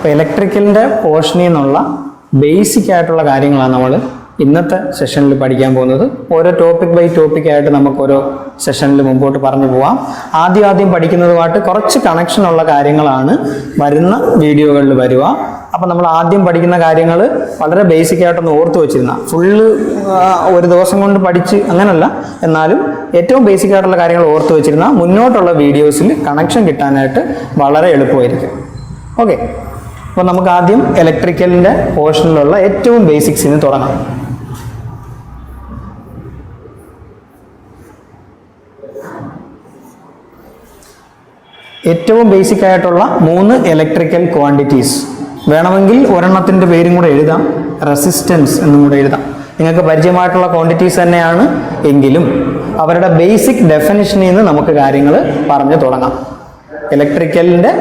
അപ്പോൾ ഇലക്ട്രിക്കലിൻ്റെ പോർഷനിൽ നിന്നുള്ള ബേസിക് ആയിട്ടുള്ള കാര്യങ്ങളാണ് നമ്മൾ ഇന്നത്തെ സെഷനിൽ പഠിക്കാൻ പോകുന്നത്. ഓരോ ടോപ്പിക് ബൈ ടോപ്പിക് ആയിട്ട് നമുക്ക് ഓരോ സെഷനിൽ മുമ്പോട്ട് പറഞ്ഞു പോവാം. ആദ്യം പഠിക്കുന്നതുമായിട്ട് കുറച്ച് കണക്ഷനുള്ള കാര്യങ്ങളാണ് വരുന്ന വീഡിയോകളിൽ വരിക. അപ്പം നമ്മൾ ആദ്യം പഠിക്കുന്ന കാര്യങ്ങൾ വളരെ ബേസിക് ആയിട്ടൊന്ന് ഓർത്ത് വെച്ചിരുന്ന ഫുള്ള് ഒരു ദിവസം കൊണ്ട് പഠിച്ച് അങ്ങനല്ല, എന്നാലും ഏറ്റവും ബേസിക് ആയിട്ടുള്ള കാര്യങ്ങൾ ഓർത്ത് വെച്ചിരുന്ന മുന്നോട്ടുള്ള വീഡിയോസിൽ കണക്ഷൻ കിട്ടാനായിട്ട് വളരെ എളുപ്പമായിരിക്കും. ഓക്കെ, അപ്പോൾ നമുക്ക് ആദ്യം ഇലക്ട്രിക്കലിൻ്റെ പോർഷനിലുള്ള ഏറ്റവും ബേസിക്സിന് തുടങ്ങാം. ഏറ്റവും ബേസിക് ആയിട്ടുള്ള 3 ഇലക്ട്രിക്കൽ ക്വാണ്ടിറ്റീസ് വേണമെങ്കിൽ ഒരെണ്ണത്തിൻ്റെ പേരും കൂടെ എഴുതാം, റെസിസ്റ്റൻസ് എന്നും കൂടെ എഴുതാം. നിങ്ങൾക്ക് പരിചയമായിട്ടുള്ള ക്വാണ്ടിറ്റീസ് തന്നെയാണ് എങ്കിലും അവരുടെ ബേസിക് ഡെഫിനിഷനിൽ നിന്ന് നമുക്ക് കാര്യങ്ങൾ പറഞ്ഞു തുടങ്ങാം. ഇലക്ട്രിക്കലിൻ്റെ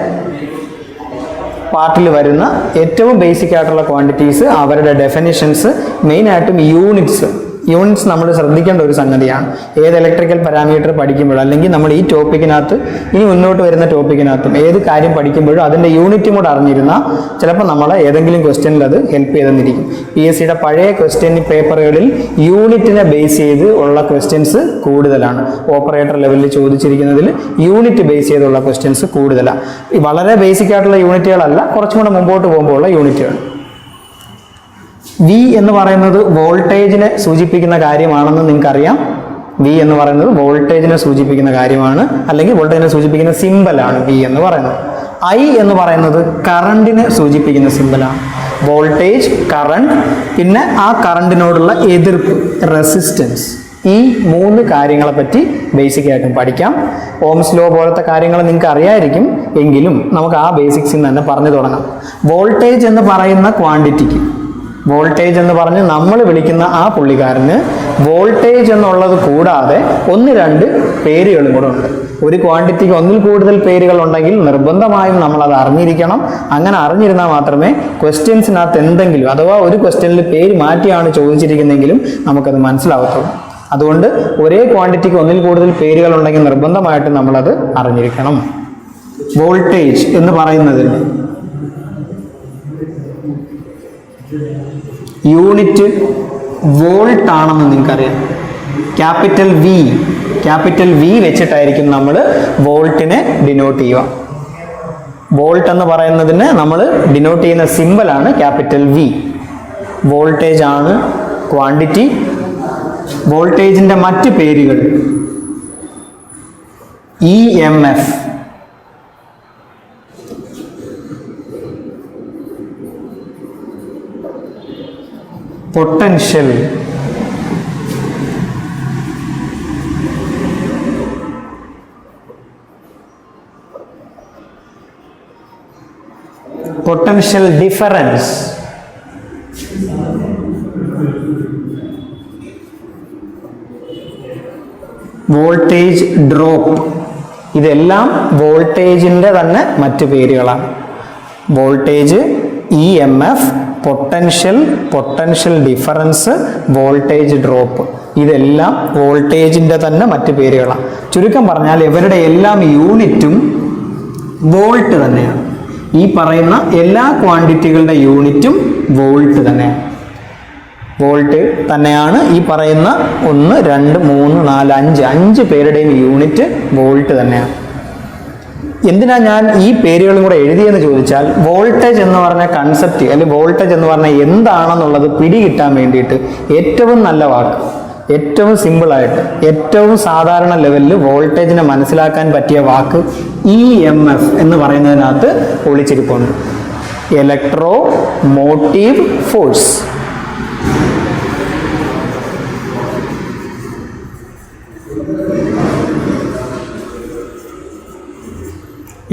പാർട്ടിൽ വരുന്ന ഏറ്റവും ബേസിക് ആയിട്ടുള്ള ക്വാണ്ടിറ്റീസ്, അവരുടെ ഡെഫിനിഷൻസ്, മെയിനായിട്ടും യൂണിറ്റ്സ് നമ്മൾ ശ്രദ്ധിക്കേണ്ട ഒരു സംഗതിയാണ്. ഏത് ഇലക്ട്രിക്കൽ പാരാമീറ്റർ പഠിക്കുമ്പോഴും അല്ലെങ്കിൽ നമ്മൾ ഈ ടോപ്പിക്കിനകത്ത് ഇനി മുന്നോട്ട് വരുന്ന ടോപ്പിക്കിനകത്തും ഏത് കാര്യം പഠിക്കുമ്പോഴും അതിൻ്റെ യൂണിറ്റും കൂടെ അറിഞ്ഞിരുന്നാൽ ചിലപ്പോൾ നമ്മളെ ഏതെങ്കിലും ക്വസ്റ്റ്യനിൽ അത് ഹെൽപ്പ് ചെയ്തെന്നിരിക്കും. PSCയുടെ പഴയ ക്വസ്റ്റ്യൻ പേപ്പറുകളിൽ യൂണിറ്റിനെ ബേസ് ചെയ്ത് ഉള്ള ക്വസ്റ്റ്യൻസ് കൂടുതലാണ്. ഓപ്പറേറ്റർ ലെവലിൽ ചോദിച്ചിരിക്കുന്നതിൽ യൂണിറ്റ് ബേസ് ചെയ്തുള്ള ക്വസ്റ്റ്യൻസ് കൂടുതലാണ്. വളരെ ബേസിക് ആയിട്ടുള്ള യൂണിറ്റുകളല്ല, കുറച്ചും കൂടെ മുമ്പോട്ട് പോകുമ്പോൾ ഉള്ള യൂണിറ്റുകൾ. V എന്ന് പറയുന്നത് വോൾട്ടേജിനെ സൂചിപ്പിക്കുന്ന കാര്യമാണെന്ന് നിങ്ങൾക്കറിയാം. V എന്ന് പറയുന്നത് വോൾട്ടേജിനെ സൂചിപ്പിക്കുന്ന കാര്യമാണ്, അല്ലെങ്കിൽ വോൾട്ടേജിനെ സൂചിപ്പിക്കുന്ന സിമ്പലാണ് V എന്ന് പറയുന്നത്. I എന്ന് പറയുന്നത് കറണ്ടിനെ സൂചിപ്പിക്കുന്ന സിമ്പലാണ്. വോൾട്ടേജ്, കറണ്ട്, പിന്നെ ആ കറണ്ടിനോടുള്ള എതിർപ്പ്, റെസിസ്റ്റൻസ്. ഈ 3 കാര്യങ്ങളെ പറ്റി ബേസിക് ആയിട്ടും പഠിക്കാം. ഓംസ് ലോ പോലത്തെ കാര്യങ്ങൾ നിങ്ങൾക്ക് അറിയായിരിക്കും, എങ്കിലും നമുക്ക് ആ ബേസിക്സിൽ തന്നെ പറഞ്ഞു തുടങ്ങാം. വോൾട്ടേജ് എന്ന് പറയുന്ന ക്വാണ്ടിറ്റിക്ക്, വോൾട്ടേജ് എന്ന് പറഞ്ഞ് നമ്മൾ വിളിക്കുന്ന ആ പുള്ളിക്കാരന് വോൾട്ടേജ് എന്നുള്ളത് കൂടാതെ 1-2 പേരുകളും കൂടെ ഉണ്ട്. ഒരു ക്വാണ്ടിറ്റിക്ക് ഒന്നിൽ കൂടുതൽ പേരുകൾ ഉണ്ടെങ്കിൽ നിർബന്ധമായും നമ്മൾ അത് അറിഞ്ഞിരിക്കണം. അങ്ങനെ അറിഞ്ഞിരുന്നാൽ മാത്രമേ ക്വസ്റ്റ്യൻസിനകത്ത് എന്തെങ്കിലും, അഥവാ ഒരു ക്വസ്റ്റ്യനിൽ പേര് മാറ്റിയാണ് ചോദിച്ചിരിക്കുന്നതെങ്കിലും നമുക്കത് മനസ്സിലാവത്തുള്ളൂ. അതുകൊണ്ട് ഒരേ ക്വാണ്ടിറ്റിക്ക് ഒന്നിൽ കൂടുതൽ പേരുകൾ ഉണ്ടെങ്കിൽ നിർബന്ധമായിട്ടും നമ്മളത് അറിഞ്ഞിരിക്കണം. വോൾട്ടേജ് എന്ന് പറയുന്നതിന് യൂണിറ്റ് വോൾട്ട് ആണെന്ന് നിങ്ങൾക്കറിയാം. ക്യാപിറ്റൽ V വെച്ചിട്ടായിരിക്കും നമ്മൾ വോൾട്ടിനെ ഡിനോട്ട് ചെയ്യുക. വോൾട്ട് എന്ന് പറയുന്നതിന് നമ്മൾ ഡിനോട്ട് ചെയ്യുന്ന സിമ്പലാണ് ക്യാപിറ്റൽ V. വോൾട്ടേജ് ആണ് ക്വാണ്ടിറ്റി. വോൾട്ടേജിന്റെ മറ്റ് പേരുകൾ EMF, potential, potential difference, voltage drop. ഇതെല്ലാം വോൾട്ടേജിൻ്റെ തന്നെ മറ്റു പേരുകളാണ്. Voltage, EMF, potential difference, voltage drop, ഇതെല്ലാം വോൾട്ടേജിൻ്റെ തന്നെ മറ്റു പേരുകളാണ്. ചുരുക്കം പറഞ്ഞാൽ ഇവരുടെ എല്ലാം യൂണിറ്റും വോൾട്ട് തന്നെയാണ്. ഈ പറയുന്ന എല്ലാ ക്വാണ്ടിറ്റികളുടെ യൂണിറ്റും വോൾട്ട് തന്നെയാണ്. വോൾട്ട് തന്നെയാണ് ഈ പറയുന്ന 1, 2, 3, 4, 5 പേരുടെയും യൂണിറ്റ് വോൾട്ട് തന്നെയാണ്. എന്തിനാ ഞാൻ ഈ പേരുകളും കൂടെ എഴുതിയെന്ന് ചോദിച്ചാൽ, വോൾട്ടേജ് എന്ന് പറഞ്ഞ കൺസെപ്റ്റ് അല്ലെങ്കിൽ വോൾട്ടേജ് എന്ന് പറഞ്ഞാൽ എന്താണെന്നുള്ളത് പിടികിട്ടാൻ വേണ്ടിയിട്ട് ഏറ്റവും നല്ല വാക്ക്, ഏറ്റവും സിമ്പിളായിട്ട് ഏറ്റവും സാധാരണ ലെവലിൽ വോൾട്ടേജിനെ മനസ്സിലാക്കാൻ പറ്റിയ വാക്ക് EMF എന്ന് പറയുന്നതിനകത്ത് ഒളിച്ചിരിപ്പുണ്ട്. Electromotive force.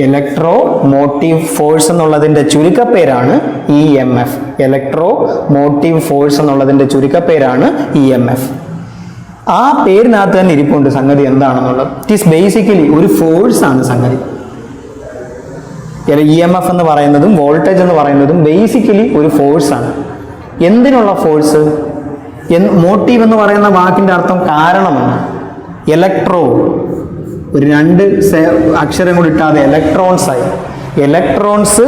Electromotive force എന്നുള്ളതിൻ്റെ ചുരുക്കപ്പേരാണ് EMF. ഇലക്ട്രോ മോട്ടീവ് ഫോഴ്സ് എന്നുള്ളതിൻ്റെ ചുരുക്കപ്പേരാണ് EMF. ആ പേരിനകത്ത് തന്നെ ഇരിപ്പുണ്ട് സംഗതി എന്താണെന്നുള്ളത്. ഇറ്റ് ഈസ് ബേസിക്കലി ഒരു ഫോഴ്സ് ആണ് സംഗതി. EMF എന്ന് പറയുന്നതും വോൾട്ടേജ് എന്ന് പറയുന്നതും ബേസിക്കലി ഒരു ഫോഴ്സ് ആണ്. എന്തിനുള്ള ഫോഴ്സ്? മോട്ടീവ് എന്ന് പറയുന്ന വാക്കിൻ്റെ അർത്ഥം കാരണമെന്ന്. ഇലക്ട്രോ ഒരു 2 അക്ഷരം കൂടി ഇട്ടാതെ ഇലക്ട്രോൺസ് ആയി. ഇലക്ട്രോൺസ്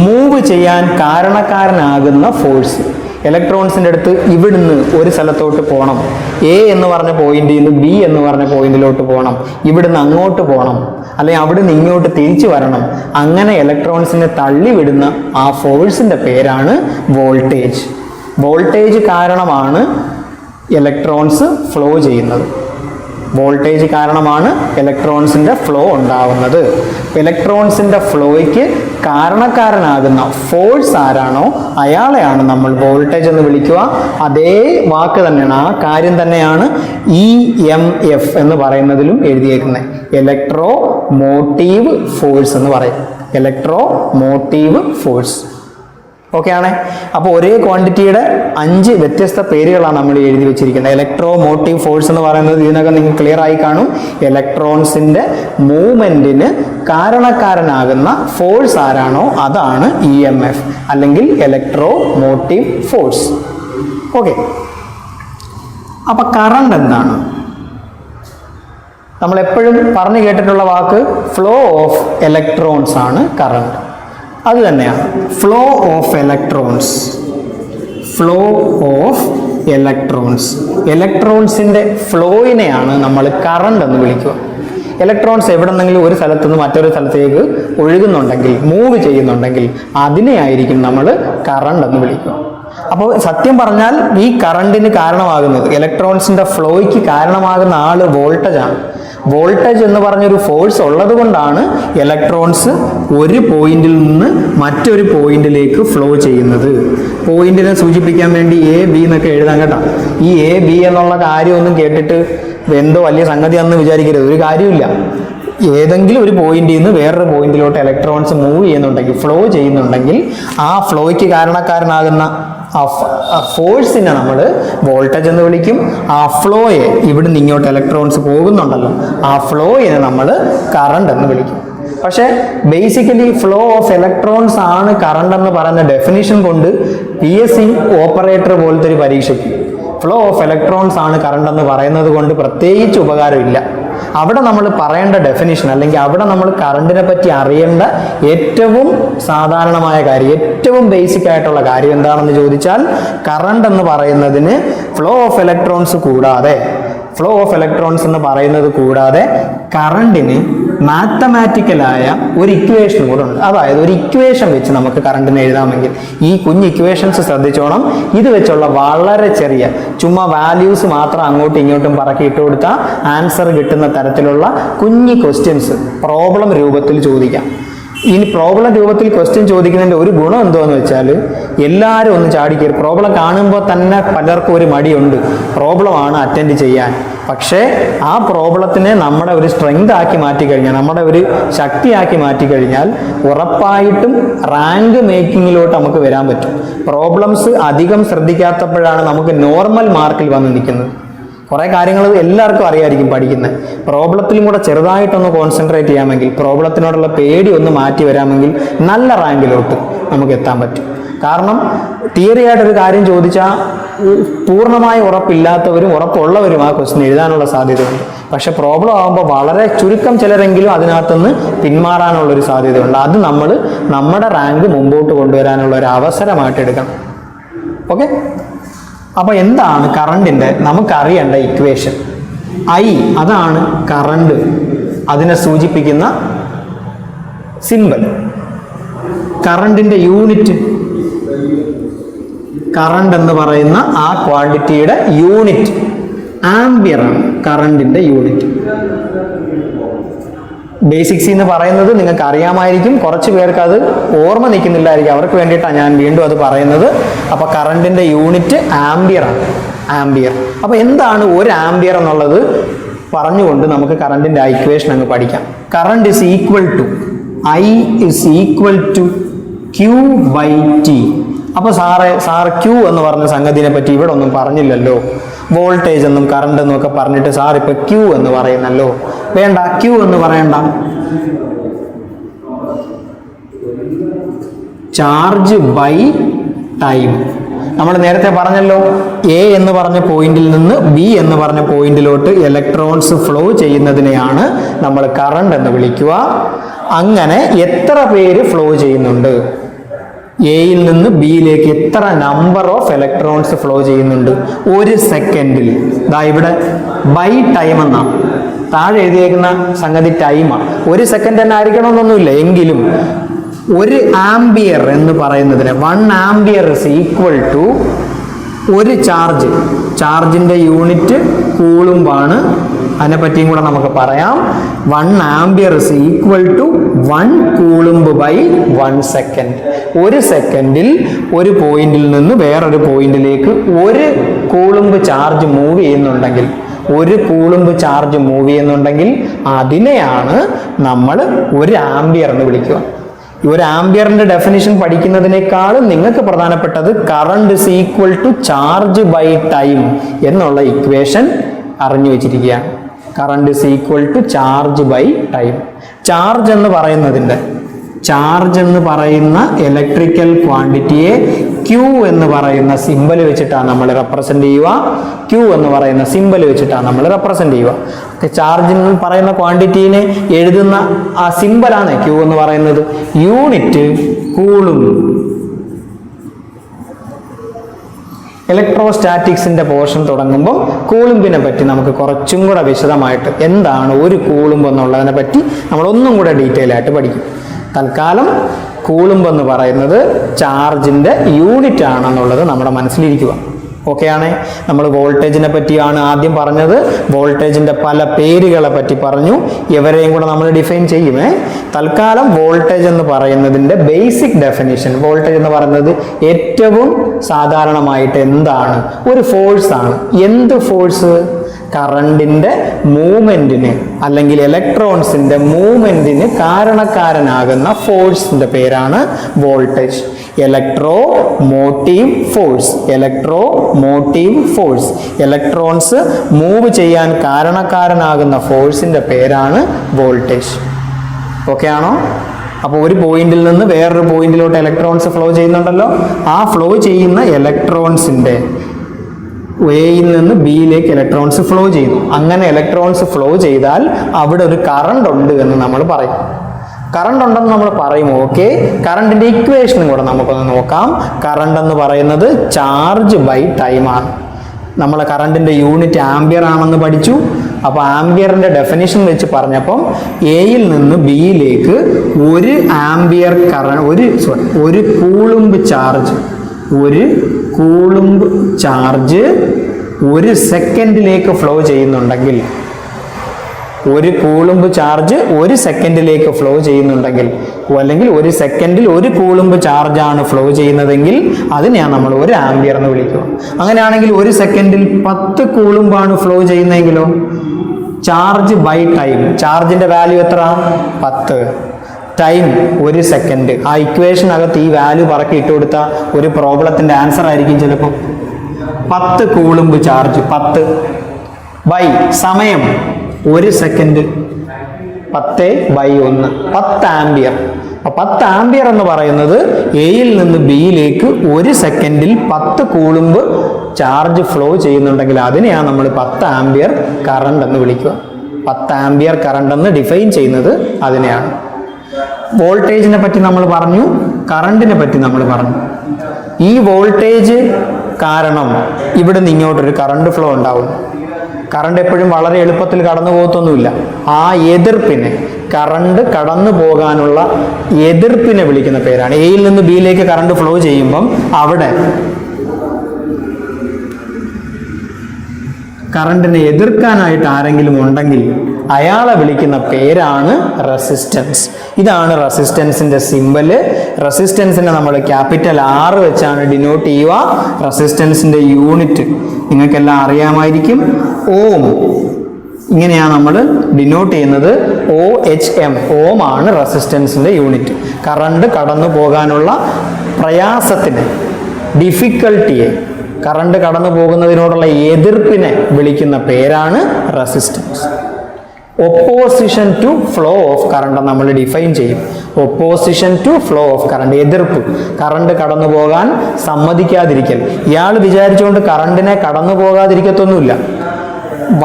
മൂവ് ചെയ്യാൻ കാരണക്കാരനാകുന്ന ഫോഴ്സ്. ഇലക്ട്രോൺസിൻ്റെ അടുത്ത് ഇവിടുന്ന് ഒരു സ്ഥലത്തോട്ട് പോകണം, എ എന്ന് പറഞ്ഞ പോയിന്റിൽ നിന്ന് ബി എന്ന് പറഞ്ഞ പോയിന്റിലോട്ട് പോകണം, ഇവിടുന്ന് അങ്ങോട്ട് പോകണം, അല്ലെങ്കിൽ അവിടുന്ന് ഇങ്ങോട്ട് തിരിച്ചു വരണം. അങ്ങനെ ഇലക്ട്രോൺസിനെ തള്ളിവിടുന്ന ആ ഫോഴ്സിൻ്റെ പേരാണ് വോൾട്ടേജ്. വോൾട്ടേജ് കാരണമാണ് ഇലക്ട്രോൺസ് ഫ്ലോ ചെയ്യുന്നത്. വോൾട്ടേജ് കാരണമാണ് ഇലക്ട്രോൺസിൻ്റെ ഫ്ലോ ഉണ്ടാവുന്നത്. ഇലക്ട്രോൺസിൻ്റെ ഫ്ലോയ്ക്ക് കാരണക്കാരനാകുന്ന ഫോഴ്സ് ആരാണോ അയാളെയാണ് നമ്മൾ വോൾട്ടേജ് എന്ന് വിളിക്കുക. അതേ വാക്ക് തന്നെയാണ്, ആ കാര്യം തന്നെയാണ് EMF എന്ന് പറയുന്നതിലും എഴുതിയേക്കുന്നത്. ഇലക്ട്രോ മോട്ടീവ് ഫോഴ്സ് എന്ന് പറയും. Electro motive force. ഓക്കെ ആണേ. അപ്പോൾ ഒരേ ക്വാണ്ടിറ്റിയുടെ 5 വ്യത്യസ്ത പേരുകളാണ് നമ്മൾ എഴുതി വെച്ചിരിക്കുന്നത്. ഇലക്ട്രോ മോട്ടീവ് ഫോഴ്സ് എന്ന് പറയുന്നത് ഇതിനകം നിങ്ങൾക്ക് ക്ലിയർ ആയി കാണും. ഇലക്ട്രോൺസിന്റെ മൂവ്മെന്റിന് കാരണക്കാരനാകുന്ന ഫോഴ്സ് ആരാണോ അതാണ് EMF അല്ലെങ്കിൽ ഇലക്ട്രോ മോട്ടീവ് ഫോഴ്സ്. ഓക്കെ. അപ്പൊ കറണ്ട് എന്താണ്? നമ്മൾ എപ്പോഴും പറഞ്ഞു കേട്ടിട്ടുള്ള വാക്ക് ഫ്ലോ ഓഫ് ഇലക്ട്രോൺസ് ആണ് കറണ്ട്. അത് തന്നെയാണ് flow of electrons. Flow of electrons. ഇലക്ട്രോൺസിൻ്റെ ഫ്ലോയിനെയാണ് നമ്മൾ കറണ്ട് എന്ന് വിളിക്കുക. ഇലക്ട്രോൺസ് എവിടെന്നെങ്കിലും ഒരു സ്ഥലത്തു നിന്ന് മറ്റൊരു സ്ഥലത്തേക്ക് ഒഴുകുന്നുണ്ടെങ്കിൽ, മൂവ് ചെയ്യുന്നുണ്ടെങ്കിൽ അതിനെയായിരിക്കും നമ്മൾ കറണ്ട് എന്ന് വിളിക്കുക. അപ്പോൾ സത്യം പറഞ്ഞാൽ ഈ കറണ്ടിന് കാരണമാകുന്നത്, ഇലക്ട്രോൺസിൻ്റെ ഫ്ലോയ്ക്ക് കാരണമാകുന്ന ആള് വോൾട്ടേജാണ്. വോൾട്ടേജ് എന്ന് പറഞ്ഞൊരു ഫോഴ്സ് ഉള്ളത് കൊണ്ടാണ് ഇലക്ട്രോൺസ് ഒരു പോയിന്റിൽ നിന്ന് മറ്റൊരു പോയിന്റിലേക്ക് ഫ്ലോ ചെയ്യുന്നത്. പോയിന്റിനെ സൂചിപ്പിക്കാൻ വേണ്ടി A, B എന്നൊക്കെ എഴുതാൻ കേട്ടോ. ഈ A, B എന്നുള്ള കാര്യമൊന്നും കേട്ടിട്ട് എന്തോ വലിയ സംഗതിയാണെന്ന് വിചാരിക്കരുത്. ഒരു കാര്യമില്ല. ഏതെങ്കിലും ഒരു പോയിന്റിൽ നിന്ന് വേറൊരു പോയിന്റിലോട്ട് ഇലക്ട്രോൺസ് മൂവ് ചെയ്യുന്നുണ്ടെങ്കിൽ, ഫ്ലോ ചെയ്യുന്നുണ്ടെങ്കിൽ, ആ ഫ്ലോയ്ക്ക് കാരണക്കാരനാകുന്ന ആ ഫോഴ്സിനെ നമ്മൾ വോൾട്ടേജ് എന്ന് വിളിക്കും. ആ ഫ്ലോയെ, ഇവിടുന്ന് ഇങ്ങോട്ട് ഇലക്ട്രോൺസ് പോകുന്നുണ്ടല്ലോ, ആ ഫ്ലോയിനെ നമ്മൾ കറണ്ട് എന്ന് വിളിക്കും. പക്ഷേ ബേസിക്കലി ഫ്ലോ ഓഫ് ഇലക്ട്രോൺസ് ആണ് കറണ്ട് എന്ന് പറയുന്ന ഡെഫിനിഷൻ കൊണ്ട് PSC ഓപ്പറേറ്റർ പോലത്തെ ഒരു പരീക്ഷയ്ക്ക് ഫ്ലോ ഓഫ് ഇലക്ട്രോൺസ് ആണ് കറണ്ട് എന്ന് പറയുന്നത് കൊണ്ട് പ്രത്യേകിച്ച് ഉപകാരമില്ല. അവിടെ നമ്മൾ പറയേണ്ട ഡെഫിനിഷൻ, അല്ലെങ്കിൽ അവിടെ നമ്മൾ കറണ്ടിനെ പറ്റി അറിയേണ്ട ഏറ്റവും സാധാരണമായ കാര്യം, ഏറ്റവും ബേസിക് ആയിട്ടുള്ള കാര്യം എന്താണെന്ന് ചോദിച്ചാൽ, കറണ്ട് എന്ന് പറയുന്നതിന് ഫ്ലോ ഓഫ് ഇലക്ട്രോൺസ് കൂടാതെ, ഫ്ലോ ഓഫ് ഇലക്ട്രോൺസ് എന്ന് പറയുന്നത് കൂടാതെ കറണ്ടിന് മാത്തമാറ്റിക്കലായ ഒരു ഇക്വേഷൻ കൂടെ ഉണ്ട്. അതായത് ഒരു ഇക്വേഷൻ വെച്ച് നമുക്ക് കറണ്ടിനെ എഴുതാമെങ്കിൽ, ഈ കുഞ്ഞ് ഇക്വേഷൻസ് ശ്രദ്ധിച്ചോണം. ഇത് വെച്ചുള്ള വളരെ ചെറിയ ചുമ്മാ വാല്യൂസ് മാത്രം അങ്ങോട്ടും ഇങ്ങോട്ടും പറക്കി ഇട്ട് കൊടുത്താൽ ആൻസർ കിട്ടുന്ന തരത്തിലുള്ള കുഞ്ഞി ക്വസ്റ്റ്യൻസ് പ്രോബ്ലം രൂപത്തിൽ ചോദിക്കാം. ഇനി പ്രോബ്ലം രൂപത്തിൽ ക്വസ്റ്റ്യൻ ചോദിക്കുന്നതിൻ്റെ ഒരു ഗുണം എന്തോന്ന് വെച്ചാൽ, എല്ലാവരും ഒന്ന് ചാടിക്കയറി. പ്രോബ്ലം കാണുമ്പോൾ തന്നെ പലർക്കും ഒരു മടിയുണ്ട്, പ്രോബ്ലമാണ് അറ്റൻഡ് ചെയ്യാൻ. പക്ഷേ ആ പ്രോബ്ലത്തിനെ നമ്മുടെ ഒരു സ്ട്രെങ്ത് ആക്കി മാറ്റിക്കഴിഞ്ഞാൽ, നമ്മുടെ ഒരു ശക്തിയാക്കി മാറ്റിക്കഴിഞ്ഞാൽ ഉറപ്പായിട്ടും റാങ്ക് മേക്കിങ്ങിലോട്ട് നമുക്ക് വരാൻ പറ്റും. പ്രോബ്ലംസ് അധികം ശ്രദ്ധിക്കാത്തപ്പോഴാണ് നമുക്ക് നോർമൽ മാർക്കിൽ വന്ന് നിൽക്കുന്നത്. കുറേ കാര്യങ്ങൾ എല്ലാവർക്കും അറിയാമായിരിക്കും പഠിക്കുന്നത്. പ്രോബ്ലത്തിലും കൂടെ ചെറുതായിട്ടൊന്ന് കോൺസെൻട്രേറ്റ് ചെയ്യാമെങ്കിൽ, പ്രോബ്ലത്തിനോടുള്ള പേടി ഒന്ന് മാറ്റി വരാമെങ്കിൽ നല്ല റാങ്കിലോട്ട് നമുക്ക് എത്താൻ പറ്റും. കാരണം തിയറി ആയിട്ടൊരു കാര്യം ചോദിച്ചാൽ പൂർണ്ണമായ ഉറപ്പില്ലാത്തവരും ഉറപ്പുള്ളവരും ആ ക്വസ്റ്റ്യൻ എഴുതാനുള്ള സാധ്യതയുണ്ട്. പക്ഷെ പ്രോബ്ലം ആകുമ്പോൾ വളരെ ചുരുക്കം ചിലരെങ്കിലും അതിനകത്തുനിന്ന് പിന്മാറാനുള്ളൊരു സാധ്യതയുണ്ട്. അത് നമ്മൾ നമ്മുടെ റാങ്ക് മുമ്പോട്ട് കൊണ്ടുവരാനുള്ള ഒരു അവസരമായിട്ട് എടുക്കണം. ഓക്കെ. അപ്പോൾ എന്താണ് കറണ്ടിൻ്റെ നമുക്കറിയേണ്ട ഇക്വേഷൻ? I, അതാണ് കറണ്ട്, അതിനെ സൂചിപ്പിക്കുന്ന സിമ്പൽ. കറണ്ടിൻ്റെ യൂണിറ്റ്, കറണ്ട് എന്ന് പറയുന്ന ആ ക്വാണ്ടിറ്റിയുടെ യൂണിറ്റ് ആംബിയർ ആണ്. കറണ്ടിൻ്റെ യൂണിറ്റ് ബേസിക്സ് എന്ന് പറയുന്നത് നിങ്ങൾക്ക് അറിയാമായിരിക്കും. കുറച്ച് പേർക്ക് അത് ഓർമ്മ നിൽക്കുന്നില്ലായിരിക്കും. അവർക്ക് വേണ്ടിയിട്ടാണ് ഞാൻ വീണ്ടും അത് പറയുന്നത്. അപ്പോൾ കറണ്ടിൻ്റെ യൂണിറ്റ് ആംബിയർ ആണ്. ആംബിയർ. അപ്പോൾ എന്താണ് ഒരു ആംബിയർ എന്നുള്ളത് പറഞ്ഞുകൊണ്ട് നമുക്ക് കറണ്ടിൻ്റെ ഇക്വേഷൻ അങ്ങ് പഠിക്കാം. Current is equal to, I is equal to Q/T. അപ്പോൾ സാറ് Q എന്ന് പറഞ്ഞ സംഗതിനെ പറ്റി ഇവിടെ ഒന്നും പറഞ്ഞില്ലല്ലോ. വോൾട്ടേജ് എന്നും കറണ്ട് എന്നും ഒക്കെ പറഞ്ഞിട്ട് സാർ ഇപ്പൊ Q എന്ന് പറയുന്നല്ലോ. വേണ്ട, Q എന്ന് പറയണ്ട. Charge by time. നമ്മൾ നേരത്തെ പറഞ്ഞല്ലോ, എ എന്ന് പറഞ്ഞ പോയിന്റിൽ നിന്ന് ബി എന്ന് പറഞ്ഞ പോയിന്റിലോട്ട് ഇലക്ട്രോൺസ് ഫ്ലോ ചെയ്യുന്നതിനെയാണ് നമ്മൾ കറണ്ട് എന്ന് വിളിക്കുക. അങ്ങനെ എത്ര പേര് ഫ്ലോ ചെയ്യുന്നുണ്ട്, എയിൽ നിന്ന് ബിയിലേക്ക് എത്ര നമ്പർ ഓഫ് ഇലക്ട്രോൺസ് ഫ്ലോ ചെയ്യുന്നുണ്ട് ഒരു സെക്കൻഡിൽ. ദാ ഇവിടെ ബൈ ടൈം എന്നാ താഴെ എഴുതിയേക്കുന്ന സംഗതി ടൈമാണ്. ഒരു സെക്കൻഡ് തന്നെ ആയിരിക്കണമെന്നൊന്നുമില്ല, എങ്കിലും ഒരു ആംബിയർ എന്ന് പറയുന്നതിന് 1 ആംബിയർ ഇസ് ഈക്വൽ ടു ഒരു ചാർജിന്റെ യൂണിറ്റ് കൂളുംബാണ്. അതിനെ പറ്റിയും കൂടെ നമുക്ക് പറയാം. 1 ampere is equal to 1 coulomb by 1 second. ഒരു സെക്കൻഡിൽ ഒരു പോയിന്റിൽ നിന്ന് വേറൊരു പോയിന്റിലേക്ക് ഒരു കൂളുംബ് ചാർജ് മൂവ് ചെയ്യുന്നുണ്ടെങ്കിൽ, അതിനെയാണ് നമ്മൾ ഒരു ആംബിയർ എന്ന് വിളിക്കുക. ഈ ഒരു ആംബിയറിന്റെ ഡെഫിനിഷൻ പഠിക്കുന്നതിനേക്കാളും നിങ്ങൾക്ക് പ്രധാനപ്പെട്ടത് current is equal to charge by time എന്നുള്ള ഇക്വേഷൻ അറിഞ്ഞു വെച്ചിരിക്കുകയാണ്. Current is equal to charge by time. Charge എന്ന് പറയുന്ന ഇലക്ട്രിക്കൽ ക്വാണ്ടിറ്റിയെ Q എന്ന് പറയുന്ന സിമ്പൽ വെച്ചിട്ടാണ് നമ്മൾ റെപ്രസെന്റ് ചെയ്യുക. ചാർജ് എന്ന് പറയുന്ന ക്വാണ്ടിറ്റീനെ എഴുതുന്ന ആ സിമ്പലാണ് Q എന്ന് പറയുന്നത്. യൂണിറ്റ് കൂളുംബ്. ഇലക്ട്രോസ്റ്റാറ്റിക്സിന്റെ പോർഷൻ തുടങ്ങുമ്പോൾ കൂളുംബിനെ പറ്റി നമുക്ക് കുറച്ചും കൂടെ വിശദമായിട്ട് എന്താണ് ഒരു കൂളുംബ് എന്നുള്ളതിനെ പറ്റി നമ്മൾ ഒന്നും കൂടെ ഡീറ്റെയിൽ ആയിട്ട് പഠിക്കും. തൽക്കാലം കൂളുംബ് എന്ന് പറയുന്നത് ചാർജിന്റെ യൂണിറ്റ് ആണെന്നുള്ളത് നമ്മുടെ മനസ്സിലിരിക്കുക. ഓക്കെ ആണ്. നമ്മൾ വോൾട്ടേജിനെ പറ്റിയാണ് ആദ്യം പറഞ്ഞത്. വോൾട്ടേജിന്റെ പല പേരുകളെ പറ്റി പറഞ്ഞു. ഇവരെയും കൂടെ നമ്മൾ ഡിഫൈൻ ചെയ്യുമേ. തൽക്കാലം വോൾട്ടേജ് എന്ന് പറയുന്നതിന്റെ ബേസിക് ഡെഫിനിഷൻ, വോൾട്ടേജ് എന്ന് പറയുന്നത് ഏറ്റവും സാധാരണമായിട്ട് എന്താണ്? ഒരു ഫോഴ്സ് ആണ്. എന്ത് ഫോഴ്സ്? കറണ്ടിന്റെ മൂവ്മെന്റിന് അല്ലെങ്കിൽ ഇലക്ട്രോൺസിന്റെ മൂവ്മെന്റിന് കാരണക്കാരനാകുന്ന ഫോഴ്സിന്റെ പേരാണ് voltage. Electro motive force. Electrons move ചെയ്യാൻ കാരണക്കാരനാകുന്ന ഫോഴ്സിന്റെ പേരാണ് വോൾട്ടേജ്. ഓക്കെ ആണോ? അപ്പോൾ ഒരു പോയിന്റിൽ നിന്ന് വേറൊരു പോയിന്റിലോട്ട് ഇലക്ട്രോൺസ് ഫ്ലോ ചെയ്യുന്നുണ്ടല്ലോ. ആ ഫ്ലോ ചെയ്യുന്ന ഇലക്ട്രോൺസിന്റെ എയിൽ നിന്ന് ബിയിലേക്ക് ഇലക്ട്രോൺസ് ഫ്ലോ ചെയ്യുന്നു. അങ്ങനെ ഇലക്ട്രോൺസ് ഫ്ലോ ചെയ്താൽ അവിടെ ഒരു കറണ്ട് ഉണ്ട് എന്ന് നമ്മൾ പറയും. കറണ്ട് ഉണ്ടെന്ന് നമ്മൾ പറയും. ഓക്കെ, കറണ്ടിന്റെ ഇക്വേഷനും കൂടെ നമുക്കൊന്ന് നോക്കാം. കറണ്ട് എന്ന് പറയുന്നത് ചാർജ് ബൈ ടൈം ആണ്. നമ്മൾ കറണ്ടിന്റെ യൂണിറ്റ് ആംബിയർ ആണെന്ന് പഠിച്ചു. അപ്പോൾ ആംബിയറിന്റെ ഡെഫിനിഷൻ വെച്ച് പറഞ്ഞപ്പം എയിൽ നിന്ന് ബിയിലേക്ക് ഒരു ആംബിയർ ഒരു കൂളുംബ് ചാർജ് ഒരു സെക്കൻഡിലേക്ക് ഫ്ലോ ചെയ്യുന്നുണ്ടെങ്കിൽ, അല്ലെങ്കിൽ ഒരു സെക്കൻഡിൽ ഒരു കൂളുംബ് ചാർജാണ് ഫ്ലോ ചെയ്യുന്നതെങ്കിൽ അതിനെയാണ് നമ്മൾ ഒരു ആംബിയർ എന്ന് വിളിക്കുക. അങ്ങനെയാണെങ്കിൽ ഒരു സെക്കൻഡിൽ 10 കൂളുംബാണ് ഫ്ലോ ചെയ്യുന്നതെങ്കിലോ? Charge by time. ചാർജിന്റെ വാല്യൂ എത്ര? 10. ടൈം ഒരു സെക്കൻഡ്. ആ ഇക്വേഷനകത്ത് ഈ വാല്യൂ പറക്കി ഇട്ട് കൊടുത്ത ഒരു പ്രോബ്ലത്തിന്റെ ആൻസർ ആയിരിക്കും ചിലപ്പോൾ 10 കൂളുംബ് ചാർജ്. 10 ബൈ സമയം ഒരു സെക്കൻഡ് 10/1 10 ആംബിയർ. 10 ആംബിയർ എന്ന് പറയുന്നത് എയിൽ നിന്ന് ബിയിലേക്ക് ഒരു സെക്കൻഡിൽ 10 കൂളുംബ് ചാർജ് ഫ്ലോ ചെയ്യുന്നുണ്ടെങ്കിൽ അതിനെയാണ് നമ്മൾ 10 ആംബിയർ കറണ്ട് എന്ന് വിളിക്കുക. 10 ആംബിയർ കറണ്ട് എന്ന് ഡിഫൈൻ ചെയ്യുന്നത് അതിനെയാണ്. വോൾട്ടേജിനെ പറ്റി നമ്മൾ പറഞ്ഞു, കറണ്ടിനെ പറ്റി നമ്മൾ പറഞ്ഞു. ഈ വോൾട്ടേജ് കാരണം ഇവിടെ നിന്ന് ഇങ്ങോട്ടൊരു കറണ്ട് ഫ്ലോ ഉണ്ടാവും. കറണ്ട് എപ്പോഴും വളരെ എളുപ്പത്തിൽ കടന്നു പോകത്തൊന്നുമില്ല. ആ എതിർപ്പിനെ, കറണ്ട് കടന്നു പോകാനുള്ള എതിർപ്പിനെ വിളിക്കുന്ന പേരാണ്. എയിൽ നിന്ന് ബിയിലേക്ക് കറണ്ട് ഫ്ലോ ചെയ്യുമ്പം അവിടെ കറണ്ടിനെ എതിർക്കാനായിട്ട് ആരെങ്കിലും ഉണ്ടെങ്കിൽ അയാളെ വിളിക്കുന്ന പേരാണ് റെസിസ്റ്റൻസ്. ഇതാണ് റെസിസ്റ്റൻസിന്റെ സിമ്പല്. റെസിസ്റ്റൻസിനെ നമ്മൾ ക്യാപിറ്റൽ R വെച്ചാണ് ഡിനോട്ട് ചെയ്യുക. റെസിസ്റ്റൻസിന്റെ യൂണിറ്റ് നിങ്ങൾക്കെല്ലാം അറിയാമായിരിക്കും, ഓം. ഇങ്ങനെയാണ് നമ്മൾ ഡിനോട്ട് ചെയ്യുന്നത്, OHM. ഓം ആണ് റെസിസ്റ്റൻസിന്റെ യൂണിറ്റ്. കറണ്ട് കടന്നു പോകാനുള്ള പ്രയാസത്തിന്, ഡിഫിക്കൽട്ടിയെ, കറണ്ട് കടന്നു പോകുന്നതിനോടുള്ള എതിർപ്പിനെ വിളിക്കുന്ന പേരാണ് resistance. Opposition to flow of current നമ്മൾ ഡിഫൈൻ ചെയ്യും. Opposition to flow of current, എതിർപ്പ്, കറണ്ട് കടന്നു പോകാൻ സമ്മതിക്കാതിരിക്കൽ. ഇയാൾ വിചാരിച്ചുകൊണ്ട് കറണ്ടിനെ കടന്നു പോകാതിരിക്കത്തൊന്നുമില്ല,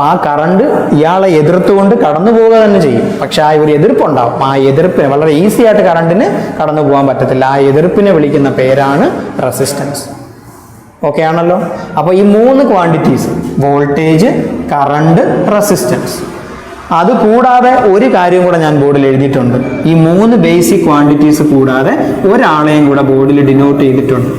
ആ കറണ്ട് ഇയാളെ എതിർത്തുകൊണ്ട് കടന്നു പോവുക തന്നെ ചെയ്യും. പക്ഷെ ആ ഒരു എതിർപ്പുണ്ടാവും. ആ എതിർപ്പിന് വളരെ ഈസി ആയിട്ട് കറണ്ടിന് കടന്നു പോകാൻ പറ്റത്തില്ല. ആ എതിർപ്പിനെ വിളിക്കുന്ന പേരാണ് റെസിസ്റ്റൻസ്. ഓക്കെ ആണല്ലോ. അപ്പോൾ ഈ 3 ക്വാണ്ടിറ്റീസ്, വോൾട്ടേജ്, കറണ്ട്, റെസിസ്റ്റൻസ്, അത് കൂടാതെ ഒരു കാര്യം കൂടെ ഞാൻ ബോർഡിൽ എഴുതിയിട്ടുണ്ട്. ഈ 3 ബേസിക് ക്വാണ്ടിറ്റീസ് കൂടാതെ ഒരാളെയും കൂടെ ബോർഡിൽ ഡിനോട്ട് ചെയ്തിട്ടുണ്ട്.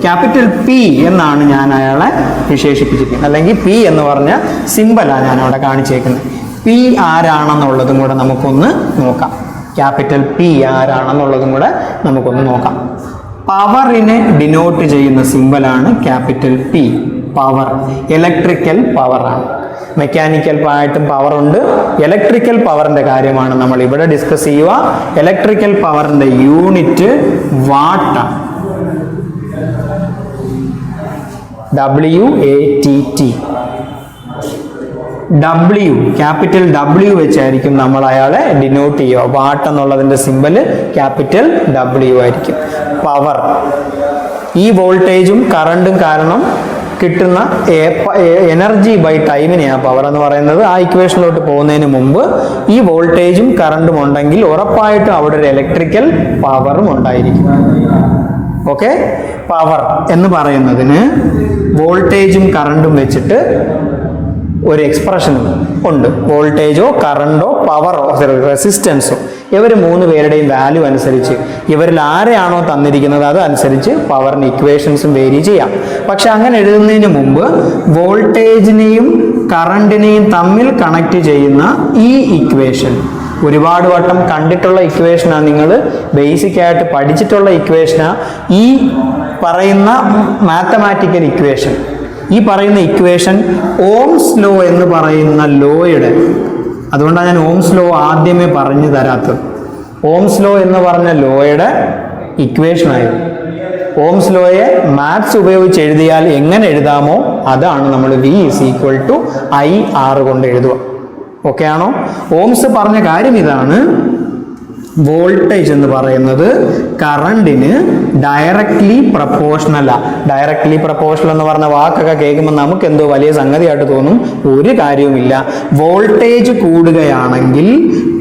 ക്യാപിറ്റൽ പി എന്നാണ് ഞാൻ അയാളെ വിശേഷിപ്പിച്ചിരിക്കുന്നത്, അല്ലെങ്കിൽ പി എന്ന് പറഞ്ഞ സിമ്പലാണ് ഞാൻ അവിടെ കാണിച്ചേക്കുന്നത്. പി ആരാണെന്നുള്ളതും കൂടെ നമുക്കൊന്ന് നോക്കാം. ക്യാപിറ്റൽ പി ആരാണെന്നുള്ളതും കൂടെ നമുക്കൊന്ന് നോക്കാം. പവറിനെ ഡിനോട്ട് ചെയ്യുന്ന സിമ്പലാണ് ക്യാപിറ്റൽ പി. പവർ, ഇലക്ട്രിക്കൽ പവറാണ്. മെക്കാനിക്കൽ ആയിട്ടും പവർ ഉണ്ട്. ഇലക്ട്രിക്കൽ പവറിന്റെ കാര്യമാണ് നമ്മൾ ഇവിടെ ഡിസ്കസ് ചെയ്യുക. ഇലക്ട്രിക്കൽ പവറിന്റെ യൂണിറ്റ് വാട്ടാണ്. WATT. W, ക്യാപിറ്റൽ W വെച്ചായിരിക്കും നമ്മൾ അയാളെ ഡിനോട്ട് ചെയ്യുക. വാട്ട് എന്നുള്ളതിന്റെ സിമ്പല് ക്യാപിറ്റൽ W ആയിരിക്കും. പവർ, ഈ വോൾട്ടേജും കറണ്ടും കാരണം കിട്ടുന്ന എനർജി ബൈ ടൈമിനെയാണ് പവർ എന്ന് പറയുന്നത്. ആ ഇക്വേഷനിലോട്ട് പോകുന്നതിന് മുമ്പ് ഈ വോൾട്ടേജും കറണ്ടും ഉണ്ടെങ്കിൽ ഉറപ്പായിട്ടും അവിടെ ഒരു ഇലക്ട്രിക്കൽ പവറും ഉണ്ടായിരിക്കും. ഓക്കെ, പവർ എന്ന് പറയുന്നതിന് വോൾട്ടേജും കറണ്ടും വെച്ചിട്ട് ഒരു എക്സ്പ്രഷനും ഉണ്ട്. വോൾട്ടേജോ കറണ്ടോ പവറോ റെസിസ്റ്റൻസോ, ഇവർ 3 പേരുടെയും വാല്യൂ അനുസരിച്ച് ഇവരിൽ ആരെയാണോ തന്നിരിക്കുന്നത് അതനുസരിച്ച് പവറിന് ഇക്വേഷൻസും വേരി ചെയ്യാം. പക്ഷെ അങ്ങനെ എഴുതുന്നതിന് മുമ്പ് വോൾട്ടേജിനെയും കറണ്ടിനെയും തമ്മിൽ കണക്ട് ചെയ്യുന്ന ഈ ഇക്വേഷൻ ഒരുപാട് വട്ടം കണ്ടിട്ടുള്ള ഇക്വേഷനാണ്, നിങ്ങൾ ബേസിക് ആയിട്ട് പഠിച്ചിട്ടുള്ള ഇക്വേഷനാണ്. ഈ പറയുന്ന മാത്തമാറ്റിക്കൽ ഇക്വേഷൻ, ഈ പറയുന്ന ഇക്വേഷൻ ഓംസ് ലോ എന്ന് പറയുന്ന ലോയുടെ, അതുകൊണ്ടാണ് ഞാൻ ഓംസ് ലോ ആദ്യമേ പറഞ്ഞു തരാത്തത്. ഓംസ് ലോ എന്ന് പറഞ്ഞ ലോയുടെ ഇക്വേഷൻ ആയിരുന്നു. ഓംസ് ലോയെ മാത്സ് ഉപയോഗിച്ച് എഴുതിയാൽ എങ്ങനെ എഴുതാമോ അതാണ് നമ്മൾ V = IR കൊണ്ട് എഴുതുക. ഓക്കെ ആണോ? ഓംസ് പറഞ്ഞ കാര്യം ഇതാണ്. വോൾട്ടേജ് എന്ന് പറയുന്നത് കറണ്ടിന് ഡയറക്ട്ലി പ്രപ്പോർഷണലാ. ഡയറക്ട്ലി പ്രപ്പോർഷണൽ എന്ന് പറഞ്ഞ വാക്കൊക്കെ കേൾക്കുമ്പോൾ നമുക്ക് എന്തോ വലിയ സംഗതിയായിട്ട് തോന്നും. ഒരു കാര്യവുമില്ല. വോൾട്ടേജ് കൂടുകയാണെങ്കിൽ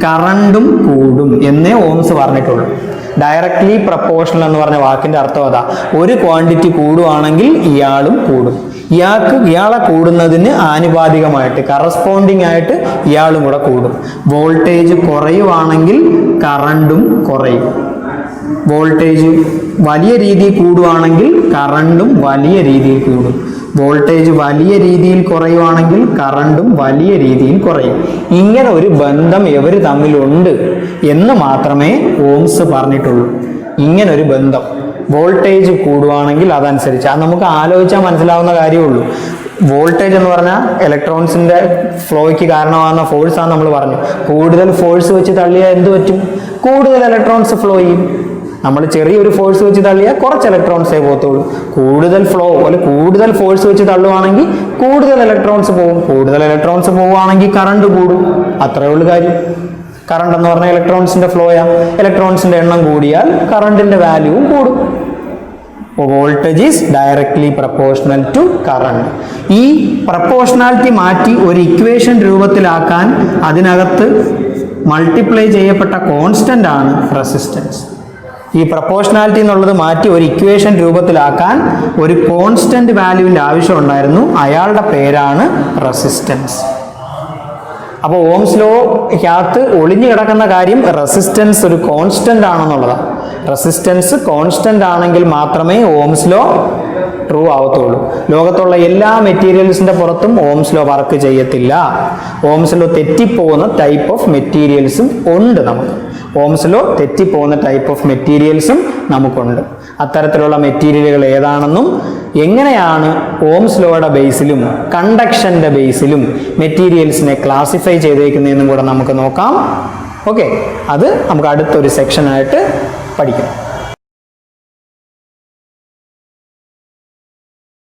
കറണ്ടും കൂടും എന്നേ ഓംസ് പറഞ്ഞിട്ടുള്ളൂ. ഡയറക്ട്ലി പ്രപ്പോർഷണൽ എന്ന് പറഞ്ഞ വാക്കിന്റെ അർത്ഥം അതാ. ഒരു ക്വാണ്ടിറ്റി കൂടുവാണെങ്കിൽ ഇയാളും കൂടും. ഇയാളെ കൂടുന്നതിന് ആനുപാതികമായിട്ട് കറസ്പോണ്ടിങ് ആയിട്ട് ഇയാളും കൂടെ കൂടും. വോൾട്ടേജ് കുറയുവാണെങ്കിൽ കറണ്ടും കുറയും. വോൾട്ടേജ് വലിയ രീതിയിൽ കൂടുവാണെങ്കിൽ കറണ്ടും വലിയ രീതിയിൽ കൂടും. വോൾട്ടേജ് വലിയ രീതിയിൽ കുറയുവാണെങ്കിൽ കറണ്ടും വലിയ രീതിയിൽ കുറയും. ഇങ്ങനെ ഒരു ബന്ധം ഇവർ തമ്മിലുണ്ട് എന്ന് മാത്രമേ ഓംസ് പറഞ്ഞിട്ടുള്ളൂ. ഇങ്ങനൊരു ബന്ധം വോൾട്ടേജ് കൂടുവാണെങ്കിൽ അതനുസരിച്ച്, അത് നമുക്ക് ആലോചിച്ചാൽ മനസ്സിലാവുന്ന കാര്യമുള്ളൂ. വോൾട്ടേജ് എന്ന് പറഞ്ഞാൽ ഇലക്ട്രോൺസിന്റെ ഫ്ലോയ്ക്ക് കാരണമാകുന്ന ഫോഴ്സാണ് നമ്മൾ പറഞ്ഞു. കൂടുതൽ ഫോഴ്സ് വെച്ച് തള്ളിയാൽ എന്ത് പറ്റും? കൂടുതൽ ഇലക്ട്രോൺസ് ഫ്ലോ ചെയ്യും. നമ്മൾ ചെറിയൊരു ഫോഴ്സ് വെച്ച് തള്ളിയാൽ കുറച്ച് ഇലക്ട്രോൺസേ പോകത്തുള്ളൂ. കൂടുതൽ ഫ്ലോ പോലെ കൂടുതൽ ഫോഴ്സ് വെച്ച് തള്ളുവാണെങ്കിൽ കൂടുതൽ ഇലക്ട്രോൺസ് പോകും. കൂടുതൽ ഇലക്ട്രോൺസ് പോവുകയാണെങ്കിൽ കറണ്ട് കൂടും. അത്രയേ ഉള്ളൂ കാര്യം. കറണ്ട് എന്ന് പറഞ്ഞാൽ ഇലക്ട്രോൺസിന്റെ ഫ്ലോയാ. ഇലക്ട്രോൺസിന്റെ എണ്ണം കൂടിയാൽ കറണ്ടിന്റെ വാല്യൂവും കൂടും. Voltage is directly proportional to current. ഈ പ്രപ്പോർഷണാലിറ്റി മാറ്റി ഒരു ഇക്വേഷൻ രൂപത്തിലാക്കാൻ അതിനകത്ത് മൾട്ടിപ്ലൈ ചെയ്യപ്പെട്ട കോൺസ്റ്റന്റ് ആണ് റെസിസ്റ്റൻസ്. ഈ പ്രപ്പോർഷണാലിറ്റി എന്നുള്ളത് മാറ്റി ഒരു ഇക്വേഷൻ രൂപത്തിലാക്കാൻ ഒരു കോൺസ്റ്റന്റ് വാല്യൂവിന്റെ ആവശ്യം ഉണ്ടായിരുന്നു. അയാളുടെ പേരാണ് റെസിസ്റ്റൻസ്. അപ്പോൾ ഓംസ് ലോയ്ക്കകത്ത് ഒളിഞ്ഞു കിടക്കുന്ന കാര്യം റെസിസ്റ്റൻസ് ഒരു കോൺസ്റ്റന്റ് ആണെന്നുള്ളതാണ്. റെസിസ്റ്റൻസ് കോൺസ്റ്റന്റ് ആണെങ്കിൽ മാത്രമേ ഓംസ് ലോ ട്രൂ ആവത്തുള്ളൂ. ലോകത്തുള്ള എല്ലാ മെറ്റീരിയൽസിന്റെ പുറത്തും ഓംസ് ലോ വർക്ക് ചെയ്യത്തില്ല. ഓംസ് ലോ തെറ്റിപ്പോകുന്ന ടൈപ്പ് ഓഫ് മെറ്റീരിയൽസും ഉണ്ട് നമുക്ക്. ഓംസ് ലോ തെറ്റിപ്പോകുന്ന ടൈപ്പ് ഓഫ് മെറ്റീരിയൽസും നമുക്കുണ്ട്. അത്തരത്തിലുള്ള മെറ്റീരിയലുകൾ ഏതാണെന്നും എങ്ങനെയാണ് ഓംസ് ലോയുടെ ബേസിലും കണ്ടക്ഷന്റെ ബേസിലും മെറ്റീരിയൽസിനെ ക്ലാസിഫൈ ചെയ്തേക്കുന്നതെന്നും കൂടെ നമുക്ക് നോക്കാം. ഓക്കെ, അത് നമുക്ക് അടുത്തൊരു സെക്ഷനായിട്ട് പഠിക്കാം.